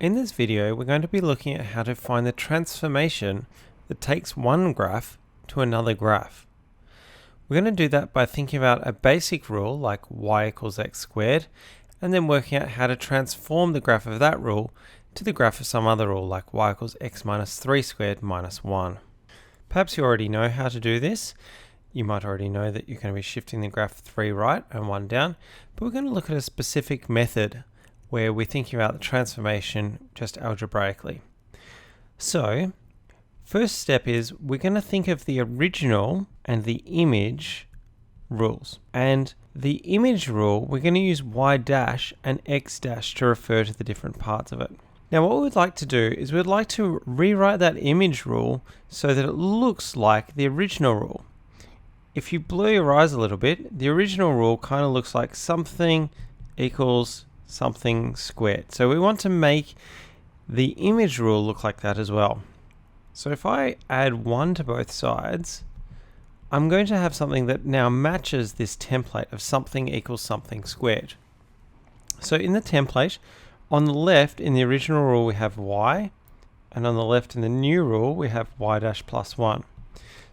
In this video, we're going to be looking at how to find the transformation that takes one graph to another graph. We're going to do that by thinking about a basic rule like y equals x squared, and then working out how to transform the graph of that rule to the graph of some other rule like y equals x minus 3 squared minus 1. Perhaps you already know how to do this. You might already know that you're going to be shifting the graph 3 right and 1 down, but we're going to look at a specific method where we're thinking about the transformation just algebraically. So, first step is we're going to think of the original and the image rules. And the image rule, we're going to use y dash and x dash to refer to the different parts of it. Now what we'd like to do is we'd like to rewrite that image rule so that it looks like the original rule. If you blur your eyes a little bit, the original rule kind of looks like something equals something squared. So we want to make the image rule look like that as well. So if I add 1 to both sides, I'm going to have something that now matches this template of something equals something squared. So in the template, on the left in the original rule we have y, and on the left in the new rule we have y dash plus 1.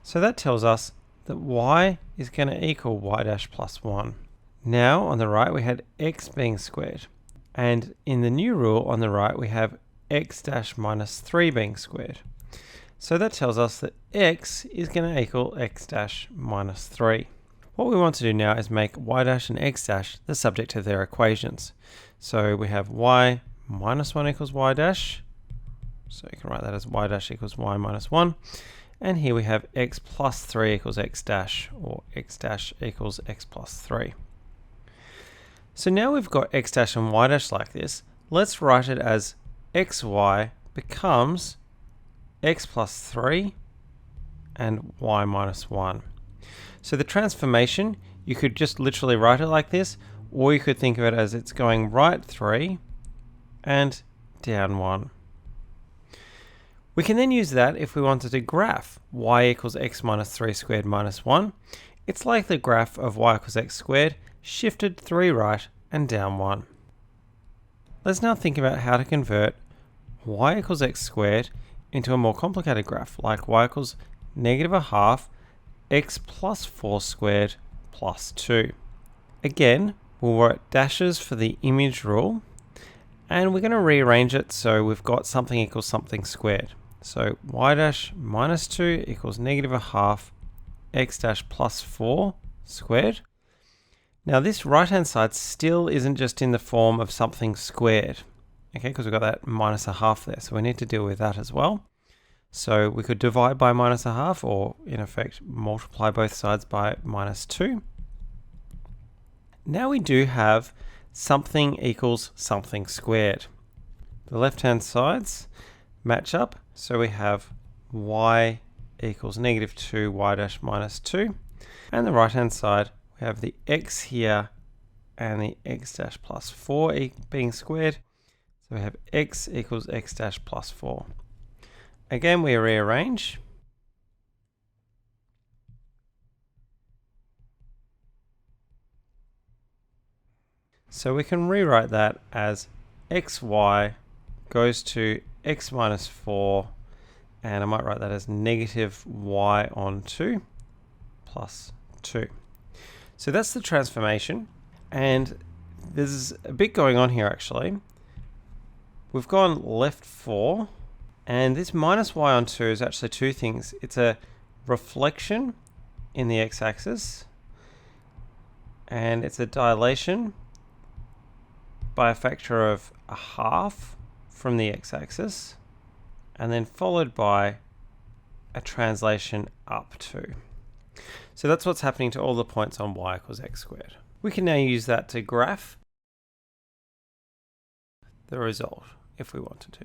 So that tells us that y is going to equal y dash plus 1. Now on the right we had x being squared, and in the new rule on the right we have x dash minus 3 being squared. So that tells us that x is going to equal x dash minus 3. What we want to do now is make y dash and x dash the subject of their equations. So we have y minus 1 equals y dash, so you can write that as y dash equals y minus 1. And here we have x plus 3 equals x dash, or x dash equals x plus 3. So now we've got x dash and y dash like this, let's write it as xy becomes x plus 3 and y minus 1. So the transformation, you could just literally write it like this, or you could think of it as it's going right 3 and down 1. We can then use that if we wanted to graph y equals x minus 3 squared minus 1. It's like the graph of y equals x squared shifted 3 right and down 1. Let's now think about how to convert y equals x squared into a more complicated graph like y equals negative a half x plus 4 squared plus 2. Again, we'll write dashes for the image rule, and we're going to rearrange it so we've got something equals something squared. So y dash minus 2 equals negative a half x dash plus 4 squared. Now this right hand side still isn't just in the form of something squared, okay, because we've got that minus a half there, so we need to deal with that as well. So we could divide by minus a half, or in effect multiply both sides by minus 2. Now we do have something equals something squared. The left hand sides match up, so we have y equals negative 2 y dash minus 2, and the right hand side we have the x here and the x dash plus 4 being squared, so we have x equals x dash plus 4. Again we rearrange, so we can rewrite that as xy goes to x minus 4, and I might write that as negative y on 2 plus 2. So that's the transformation, and there's a bit going on here actually. We've gone left 4, and this minus y on 2 is actually two things. It's a reflection in the x-axis, and it's a dilation by a factor of a half from the x-axis, and then followed by a translation up 2. So that's what's happening to all the points on y equals x squared. We can now use that to graph the result if we wanted to.